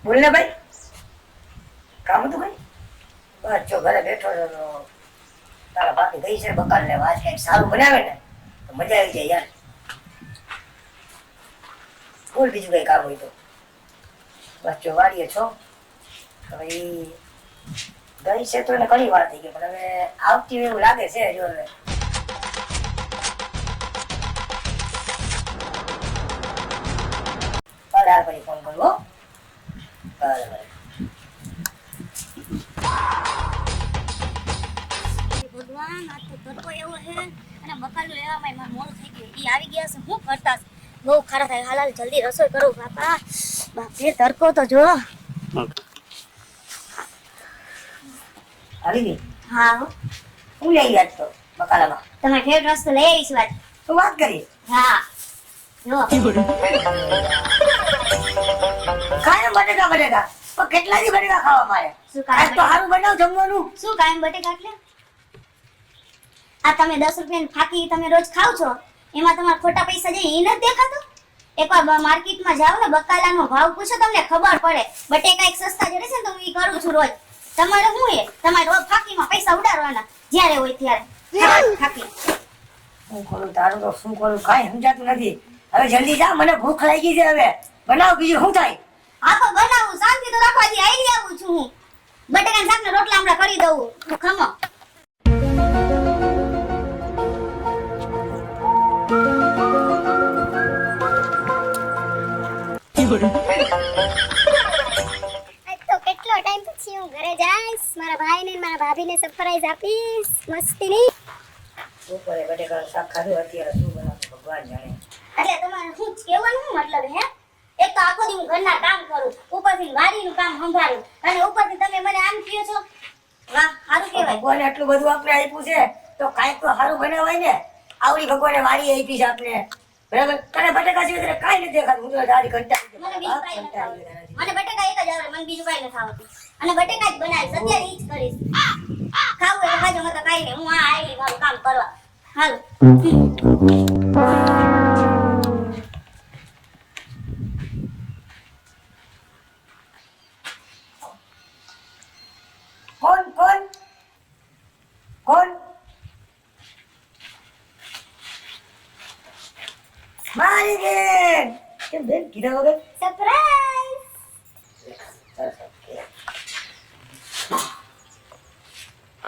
બોલ ને ભાઈ, કામ હતું ભાઈ? બસ જો ઘરે બેઠો છો તો તારા બાકી ગઈ છે બકાલ ને વાત કંઈક સારું બનાવે ને તો મજા આવી જાય યાર. બોલ બીજું કઈ કામ હોય તો. બસ જો વાડીએ છો હવે ગઈ છે તો એને ઘણી વાર થઈ ગઈ પણ હવે આવતી હોય એવું લાગે છે જો હવે. બરાબર પછી ફોન કરવો. બરાબર. ભગવાન આ તો તડકો એવો છે અને બકાલું લેવામાં મારે મોડું થઈ ગયું. ઈ આવી ગયા છે હું કરતા બહુ ખરા થાય. હાલ જલ્દી રસોઈ કરું બાપા. બાપરે તડકો તો જો. આવી ગઈ? હા હું લઈ ગયા તો બકાલામાં તમે ફેવરેટ વસ્તુ લઈ આવીશ વાત. તું વાત કરી. હા જો કાયમ બટેકા બટેકા પણ કેટલા દી બટેકા ખાવા મારે? શું આજ કાયમ તો સારું બનાવ જમવાનું. શું કાયમ બટેકા એટલે આ તમે 10 રૂપિયાની ફાકી તમે રોજ ખાવ છો એમાં તમારા ખોટા પૈસા જાય એ નથી દેખાતું? એકવાર માર્કેટમાં જાઓ ને બકાલાનો ભાવ પૂછો તમને ખબર પડે. બટેકા એક સસ્તા જડે છે ને તો હું ઈ કરું છું રોજ. તમારે શું એ તમારે રોજ ફાકીમાં પૈસા ઉડાડવાના જ્યારે હોય ત્યારે ફાકી. શું કરું તારું તો શું કરું કાંઈ સમજાતું નથી. હવે જલ્દી જા, મને ભૂખ લાગી છે. હવે બનાવ બીજું શું થાય? આ તો બનાવું શાંતિ તો રાખવા દી આવી આવું છું હું. બટેકાના શાકના રોટલા હમણાં કરી દઉં ખમો. તો કેટલો ટાઈમ પછી હું ઘરે જઈશ. મારા ભાઈને ને મારા ભાભીને સરપ્રાઈઝ આપીશ મસ્તીની. બપોરે બટેકાનું શાક ખાધું, અત્યારે શું બનાવું ભગવાન જાણે. એટલે તમારે શું કહેવાનું શું મતલબ હે? એક તો આખો દી હું ઘરના કામ કરું, ઉપરથી વાડીનું કામ સંભાળું અને ઉપરથી તમે મને આમ કહો છો. વાહ સારું કહેવાય. ભગવાને આટલું બધું આપણે આપ્યું છે તો કાંઈક તો સારું બનાવાય ને. આવડી ભગવાને વાડી આપી છે આપણે, બરાબર? તને બટેકા સિવાય કાંઈ નથી દેખાતું. હું તો દાદી કંટાળી મને બીજું કાંઈ નથી આવડતું. મને બટેકા એક જ આવડે, મને બીજું કાંઈ નથી આવડતું. અને બટેકા જ બનાવીશ અત્યારે ઈ જ કરીશ. ખાવું એટલે ખાજો, નકર કાંઈ નહીં. હું આ આવેલી મારું કામ કરવા. હાલો. કોણ કોણ કોણ? મારી બેન. કેમ બેન કીધા વગર? સરપ્રાઈઝ.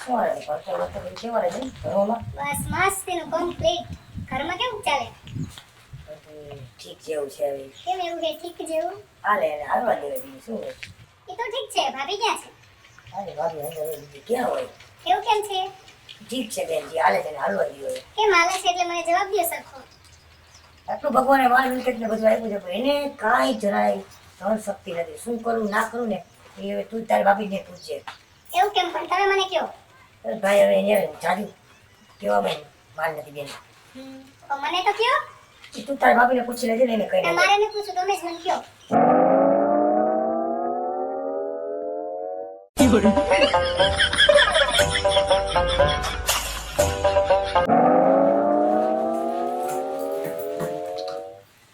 શું હાલે? પાછો વખત કેવો રહે બેન ઘરોમાં? બસ મસ્તીનું કમ્પ્લીટ. ઘરમાં કેવું ચાલે? બધું ઠીક જેવું છે હવે. કેમ એવું કે ઠીક જેવું? હાલે એને હાલવા દેવાય બીજું શું હોય? એ તો ઠીક છે. ભાભી ક્યાં છે? હાલે ભાભી અંદર હોય બીજું ક્યાં હોય? એવું કેમ છે? ઠીક છે બેન, જે હાલે છે એને હાલવા દેવાય. કેમ હાલે છે એટલે મને જવાબ દો સરખો. આટલું ભગવાને માલ મિલકત ને બધું આપ્યું છે પણ એને કાંઈ જરાય સહન શક્તિ નથી. શું કરું ના કરું ને એ હવે તું તારી ભાભીને પૂછજે. એવું કેમ પણ તમે મને કહો. અરે ભાઈ હવે એને જાજુ કેવા બેન માલ નથી બેન. તો મને તો કહો. એ તું તારી ભાભીને પૂછી લેજે ને એને કઈ અને મારે નહીં પૂછું તમે જ મને કહો.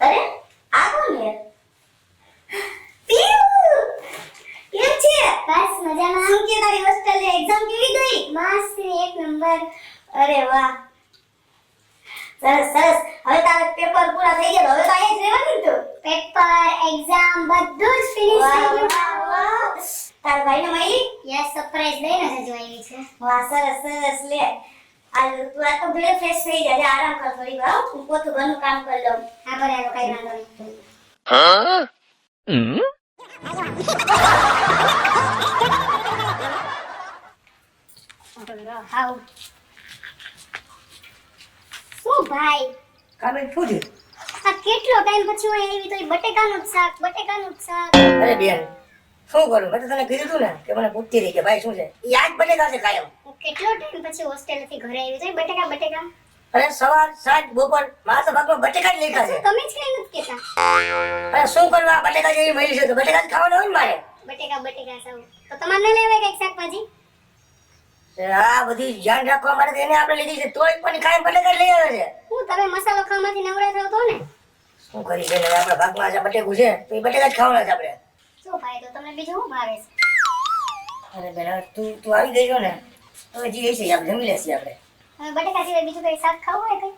અરે આ કોણ છે? પીયુ કેમ છે? બસ મજામાં. શું કે તારી હોસ્ટેલની એક્ઝામ કેવી ગઈ? મસ્તી એક નંબર. અરે વાહ સરસ સરસ. હવે તારા પેપર પૂરા થઈ ગયા તો હવે તો અહીંયા જ રહેવાનું ને તું? પેપર એક્ઝામ બધું જ ફિનિશ વાહ થઈ ગયું. વાહ વાહ. તારા ભાઈને મળી? યસ સરપ્રાઈઝ લઈને જ હજુ આવી છે. વાહ સરસ સરસ. લે આ તું આ તો ભલે ફ્રેશ થઈ જા. જા આરામ કર થોડી વાર. હું પોતું ઘરનું કામ કરી લઉં. હા ભલે હાલો કઈ વાંધો નહીં. હાઉ. શું ભાઈ કામે શું થયું? આ કેટલો ટાઈમ પછી હું આવી તો ઈ બટેકાનું જ શાક. અરે બેન શું કરું? મેં તો તને કીધું તું ને કે મને પૂછતી રહી કે ભાઈ શું છે? એ આજ બટેકા છે કાયમ. હું કેટલો ટાઈમ પછી હોસ્ટેલથી ઘરે આવી તો ઈ બટેકા. અરે સવાર સાંજ બપોર મારા તો ભાગમાં બટેકા જ લેખા છે. તમે જ કઈ નથી કેતા. અરે શું કરવા? આ બટેકા જેવી મળી છે તો બટેકા જ ખાવાના હોય ને મારે. બટેકા સાવ તો તમારે ન લેવાય કઈક શાકભાજી? આ બધી ધ્યાન રાખવા માટે તો એને આપણે લીધી છે તોય પણ કાયમ બટેકા જ લઈ આવે છે. હું તમે મસાલો ખાવામાંથી નવરા થાવ તો ને. શું કરી બેન હવે આપણા ભાગમાં આજે બટેકું છે તો એ બટેકા જ ખાવાના છે આપણે. શું ભાઈ તો તો તમને બીજું શું ભાવે છે? અરે બેન હવે તું આવી ગઈ છો ને તો હજી એ છે આપણે જમી લેશી આપણે. હવે બટેકા સિવાય બીજું કઈ શાક ખાવું હોય કઈ?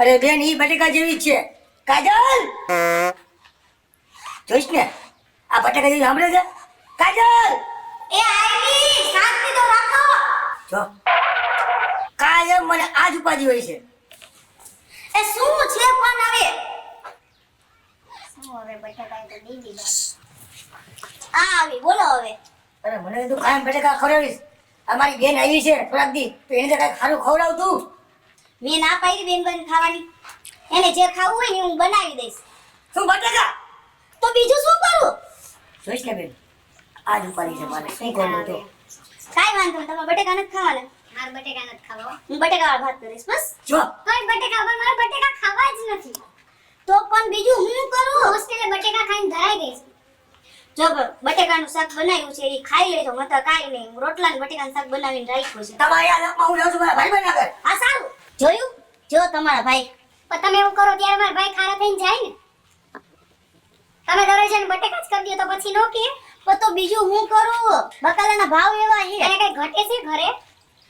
અરે બેન ઈ બટેકા જેવી જ છે. કાજલ જોઈશ ને આ બટેકા જેવી સાંભળે છે કાજલ. એ આઈલી શાંતિ તો રાખો. જો કાયમ મને આજ ઉપાધિ હોય છે. એ શું છે પણ હવે શું હવે બટેકા તો દીદી બસ. આ આવી બોલો હવે. અરે મને તું કાયમ બટેકા ખવડાવીશ. અમારી બેન આવી છે થોડાક દી તો એને કઈ ખારું ખવડાવ તું. મેં ના પાડી બેન ખાવાની. એને જે ખાવું હોય ને હું બનાવી દઈશ. શું બટેકા તો બીજું શું કરું? જોઈશ ને બેન આજ ઉપાધિ છે મારે શું કરવું તો. કાઈ વાંધો નહીં, તમારે બટેકા નથી ખાવાના. મારે બટેકા નથી ખાવા. હું બટેકાવાળા ભાત કરીશ બસ. જો કોઈ બટેકા પણ મારે બટેકા ખાવા જ નથી. તો પણ બીજું હું કરું? હોસ્ટેલે બટેકા ખાઈને ધરાઈ ગઈ છું. જો બટેકાનું શાક બનાવ્યું છે એ ખાઈ લેજો, મતલબ કાઈ નહીં. હું રોટલા ને બટેકાનું શાક બનાવીને રાખ્યું છે. તમારી આ લપમાં હું જાઉં છું મારા ભાઈ બહેન આગળ. હા સારું જોયું. જો તમારા ભાઈ પણ તમે એવું કરો ત્યારે મારા ભાઈ ખારા થઈને જાય ને. તમે દરરોજ એને બટેકા જ કરી દો તો પછી નો કે. પણ તો બીજું હું કરું? બકાલાના ભાવ એવા છે. એને કઈ ઘટે છે ઘરે?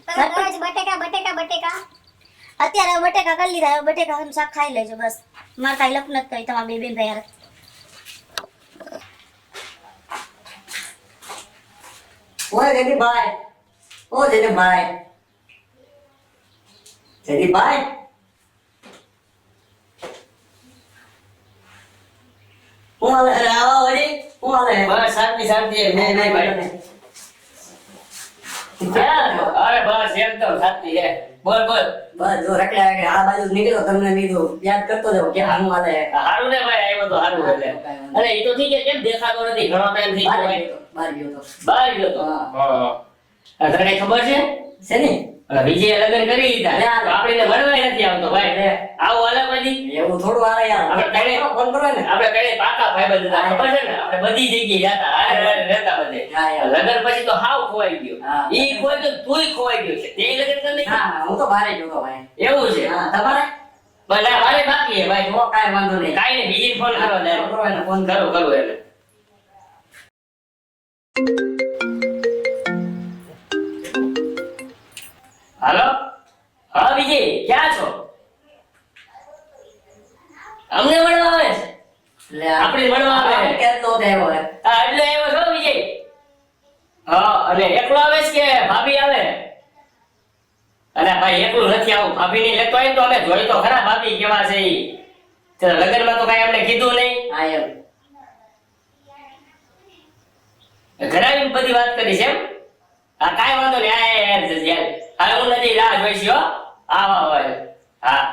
તમે દરરોજ બટેકા બટેકા બટેકા. અત્યારે હવે બટેકા કરી લીધા, હવે બટેકાનું શાક ખાઈ લેજો બસ. મારે કાંઈ લપ નથી કરી તમારા બે બેન ભાઈ હારે. ઓય જયદીપભાઈ, ઓ જયદીપભાઈ, જયદીપભાઈ, હું હાલે? અરે આવો વળી, હું હાલે? બસ શાંતિ શાંતિ નહીં, નહીં, ભાઈ નહીં. ક્યાં છો? અરે બસ એકદમ શાંતિ છે. બોલ બોલ. બસ જો રખડ્યા રખડ્યા આ બાજુ નીકળ્યો તમને લીધું યાદ કરતો જાવ કે હું હાલે. હારું ને ભાઈ આવ્યો તો હારું એટલે. અરે એ તો ઠીક છે, કેમ દેખાતો નથી? ઘણો ટાઈમ થઈ ગયો ભાઈ. બહાર ગયો તો. બહાર ગયો તો. હા. તને કઈ ખબર છે? શેની? વિજય લગ્ન કરી લીધા. યાર. તો આપણે મળવાય નથી આવતો ભાઈ. આવું હાલે પછી. એવું થોડું હાલે યાર. આપણે કઈ ફોન કરો ને. આપણે કઈ પાકા ભાઈબંધ હતા, ખબર છે ને? આપણે બધી જગ્યાએ જતા, હારે હારે રહેતા બધે. હા, યાર. લગ્ન પછી તો હાવ ખોવાઈ ગયો. હા. ઈ ખોવાઈ ગયો, તોય ખોવાઈ ગયો છે. તે લગ્ન કરી લીધા? હા, હું તો બહાર ગયો તો ભાઈ. એવું છે. હા, તમારે? ભલે મારે બાકી છે ભાઈ. તો કાંઈ વાંધો નહીં. કાઈ નહીં, બીજી ફોન કરો દે. કરો એને ફોન કરો. કરું એટલે. હાલો, હા વિજય, ક્યાં છો? અમને મળવા આવે છે. લે આ- આપણે મળવા આવે. આ કેટલો થયો હે? હા, એટલે આવ્યો છો વિજય? હા, અને એકલો આવે છે કે ભાભી આવે? અરે ભાઈ એકલું નથી આવું, ભાભી ને લેતો આવ્યો તો અમે જોઈ તો ખરા ભાભી કેવા છે ઈ. તો લગ્નમાં તો કઈ અમને કીધું નહીં. હા એમ. ઘરે આવીને બધી વાત કરી છે એમ? હા કાંઈ વાંધો નહીં, આ યાર યાર. હાલ હું નથી રાહ જોઈશ હો. આવો આવો. હા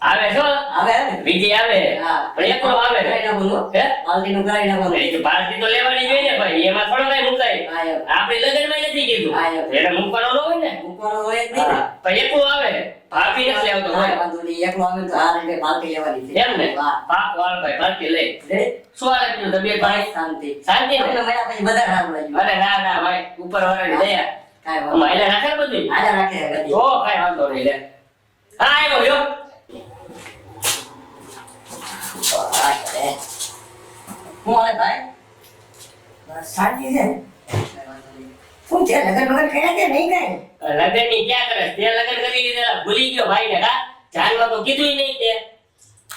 આવે છો? આવે ને? વિજય આવે. હા. પણ એકલો આવે. કરાઈ નાખું હો. હે? પાલટીનું કરાઈ નાખું. એ તો પાર્ટી તો લેવાની જોઈએ ને ભાઈ, એમાં થોડો કઈ મુકાય. હા એમ. આપણે લગ્નમાં નથી કીધું. હા, એમ. એને મૂકવાનો ન હોય ને. મૂકવાનો હોય જ નહીં ને. હા. પણ એકલો આવે, ભાભી નથી લેવતો કાંઈ હોય. વાંધો નહીં. એકલો આવે તો આ રીતે પાલટી લેવાની છે. એમ ને? વાહ. પાક વાળ ભાઈ પાર્ટી લે. રે. શું હાલે બીજું તબિયત ભાઈ ભાઈ? શાંતિ. શાંતિ ને? તમને મળ્યા પછી બધા સારું લાગ્યું. અરે ના ના ભાઈ, ઉપર વાળાની દયા. કાંઈ વાંધો નહીં. માયલા નાખે ને બધું. આજા રાખે ગદી. તો કાંઈ વાંધો નહીં લે. હા આવ્યો લ્યો. વાહ, રે. હું હાલે ભાઈ? બસ શાંતિ છે. કાંઈ વાંધો નહીં. શું છે લગન વગન કર્યા કે નહીં કઈ? લગ્નની ક્યાં કરે? તે લગ્ન કરી લીધા, ભૂલી ગયો ભાઈ ને કા? જાનમાં તો કીધું નહીં તે.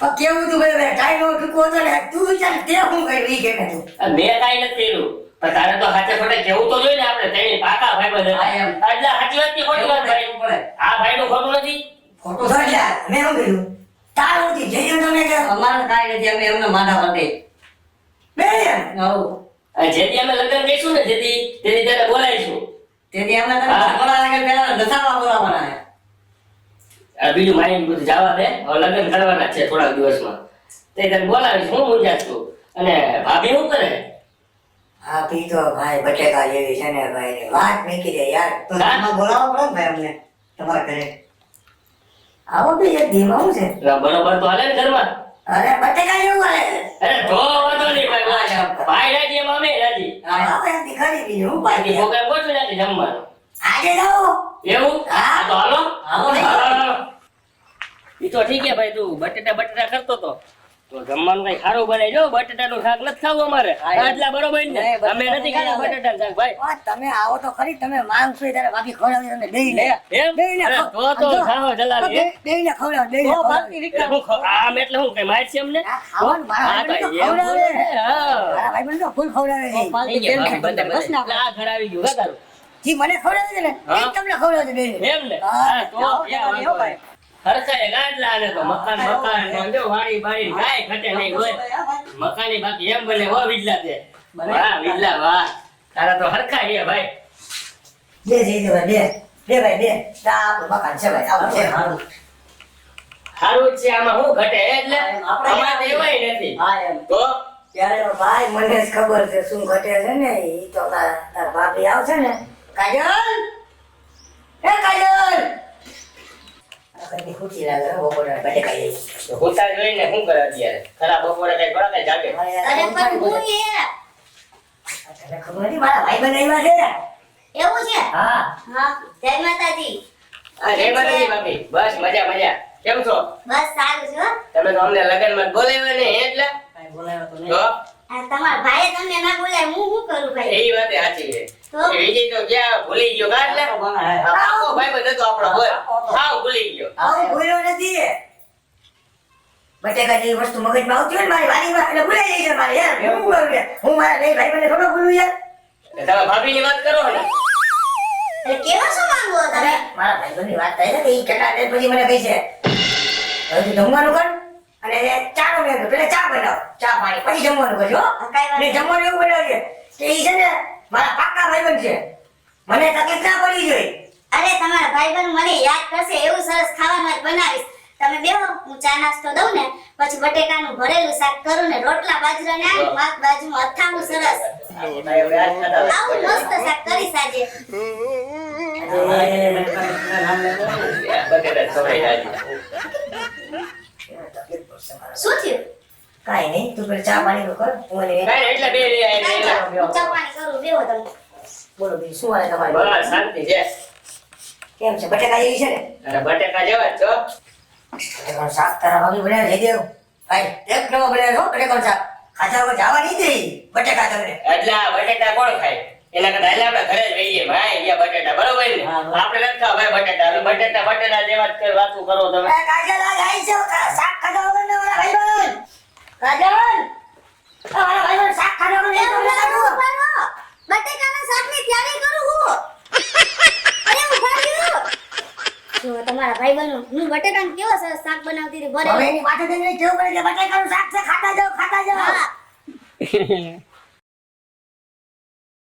પણ કેવું તું ભાઈ ટાઈમ ટૂંકો હતો ને તું વિચાર તે હું કર્યું ઈ કે તું. મેં કાંઈ નથી કર્યું. પણ તારે તો હાથે ખોટે કેવું તો જોઈએ ને આપણે ત્રણેય પાકા ભાઈબંધ હતા. હા, એમ. એટલે સાચી વાત કે ખોટી વાત ભાઈ? પડે. આ ભાઈનું ખોટું નથી. ખોટું થાય યાર મેં શું કર્યું તારું નથી જઈ તમે કે અમારે કાંઈ નથી. અમે એમને માથા માટે. બે યાર હઉ. જેથી અમે લગ્ન કરીશું ને જેથી તેની તને બોલાવીશું. તેથી અમે તમે હા. છોકરા આગળ પહેલા નથાવા બોલાવવાના છે. આ બીજું માઇન્ડ બધું જવા દે. હવે લગ્ન કરવાના જ છે થોડાક દિવસમાં. તે તને બોલાવીશ, હું મૂંઝાશ છું. અને ભાભી શું કરે? હા પી તો ભાઈ બટેકા જેવી છે ને ભાઈ વાત મૂકી દે યાર. તો તમે બોલાવવા પડે ને ભાઈ અમને તમારા ઘરે. આવો બી એક ધીમા હું છે. બરોબર તો હાલે ને ઘરમાં? અરે બટેકા જેવું હાલે. અરે તો વાંધો નહીં ભાઈ, ભાઈ રાજી એમ અમે રાજી. આવો એમથી કરી બીજું હું બાકી બાકી છોકરા ગોઠવી નાખી જમવાનું. આજે જાઓ. એવું? હા. તો હાલો. હાલો ને. હાલો. ઈ તો ઠીક છે ભાઈ, તું બટેટા કરતો તો તો જમવાનું કઈ ખારું બનાવજો, બટેટાનું શાક નથી ખાવું અમારે. આટલા બરોબર ને? નહીં, બટેટા અમે નથી ખાતા બટેટાનું શાક ભાઈ. આ તમે આવો તો ખરી, તમે માંગશો એ ત્યારે ભાભી ખવડાવજો તમને બેયને. એમ? બેયને અરે, ખવ- તો ખાઓ જલાલી, હે? બેયને ખવડાવો, બેયને તો ખવડાવો. બાકી એટલે હું આમ એટલે હું કઈ માર છે અમને? આ ખાવાનું મારા હા, તો ભાઈબંધ તો એમ બોલે ખવડાવે. ને, હા. મારા ભાઈબંધ તો ફૂલ ખવડાવે છે. નહીં, ભાઈ, બસ ને. આ ઘર આવી ગયું, હે તારું? જી મને ખવડાવે છે ને હા. એ જ તમને ખવડાવે છે બેયને. એમ ને? હા, હા, તો ક્યાં વાંધો નહીં. હરખાએ ગાંઠલા ને તો મકાન ને જો વાડી બાડી કાંઈ ઘટે નહીં હોય. મકાની બાકી એમ બને હો વિજલા તે. વાહ વિજલા વાહ. તારા તો હરખા છે ભાઈ. બે જઈ દે ભાઈ, બે ભાઈ બે. આ આપણું મકાન છે ભાઈ, આવું છે. સારું જ છે, આમાં શું ઘટે એટલે અમારે તો એવાય નથી. હા એમ તો ત્યારે ભાઈ મને જ ખબર છે શું ઘટે છે ને ઈ તો તારા ભાભી આવશે ને. કાજલ, એ કાજલ. આ કઈ ખુશી લાગે હો, બપોરે બટેકા લઈ. તો હોતા જોઈને શું કરે અત્યારે? ખરાબ બપોરે કઈ થોડા કઈ જાગે. અરે પણ હું એ તને ખબર નથી મારા ભાઈ બનાવ્યા છે. એવું છે? હા હા, જય માતાજી. હા જય માતાજી ભાભી. બસ મજા મજા. કેમ છો? બસ સારું છે હો. તમે તો અમને લગનમાં બોલાવ્યા નહીં એટલે કાંઈ બોલાવ્યો તો નહીં. તો આ તમારા ભાઈએ તમને ના બોલાય, હું શું કરું ભાઈ? એ વાત સાચી છે. તો? એ વિજય તો ક્યાં ભૂલી ગયો કાં એટલે? આખો ભાઈબંધ હતો આપણો, બોલ. હાવ ભૂલી ગયો. આવું ભૂલ્યો નથી. બટેકા જેવી વસ્તુ મગજમાં આવતી હોય ને મારી વાડીમાં એટલે ભૂલાઈ જાય છે મારે યાર. હું બોલું યાર. હું મારા બે ભાઈબંધને થોડો ભૂલું યાર. તમે ભાભીની વાત કરો ને. એટલે કેવા શું માંગો છો તમે? મારા ભાઈબંધની વાત થાય છે કે ઈ કેટલા ટાઈમ પછી મને કહે છે હવે તું જમવાનું કર અને ચાનો મેં પેલા ચા બનાવ, ચા પાણી પછી જમવાનું કરજો હો. કાંઈ વાત ને જમવાનું એવું બનાવજે કે ઈ છે ને મારા પાક્કા ભાઈબંધ છે, મને તકલીફ ના પડી જોઈએ. અરે તમારા ભાઈબંધ મને યાદ કરશે એવું સરસ ખાવાનું જ બનાવીશ. તમે બેહો, હું ચા નાસ્તો દઉં ને પછી બટેકાનું ભરેલું શાક કરું ને રોટલા બાજરાના ને માથ બાજુમાં અથાણું સરસ. આવું મસ્ત શાક કરીશ આજે. બટેટા ખવડાવી નાખી. તકલીફ પડશે મારે. શું થયું? કાંઈ નહીં, તું પેલા ચા પાણી નું કર. હું અને કાંઈ નહીં, એટલે બે રે આય કાંઈ એટલે. નહીં, હું ચા પાણી કરું, બેહો તમે. બોલો બીજું શું હાલે તમારે? બસ શાંતિ છે. કેમ છે બટેકા જેવી છે ને? અને બટેકા જેવા જ છો. બટેકાનું શાક તારા ભાભી બનાવે જઈ દેવ ભાઈ, એક નવો બનાવે છો બટેકાનું શાક. ખાધા વગર જવા નહીં દે બટેકા તમને. એટલે આ બટેટા કોણ ખાય? એના કરતા એટલે આપણે ઘરે જ રહીએ ભાઈ, અહીંયા બટેટા બરોબર ને? આપણે નથી ખાવા ભાઈ બટેટા. હવે બટેટા જેવા જ કઈ વાતું કરો તમે. એ કાજલ આ જાય છે શાક ખાધા વગર ને ઓલા ભાઈબંધ. કાજલ આ મારા ભાઈબંધ શાક ખાધા વગર નહીં તમને કાઢું. ઉભા રહો. બટેકાના શાકની તૈયારી કરું હું. અરે ઉભા રહ્યો. જો તમારા ભાઈબંધ હું બટેકાનું કેવો સરસ શાક બનાવતી હતી હવે ભરેલું. એની માથે જઈને કેવું પડે કે બટેકાનું શાક છે, ખાતા જાઓ ખાતા જાઓ. હા.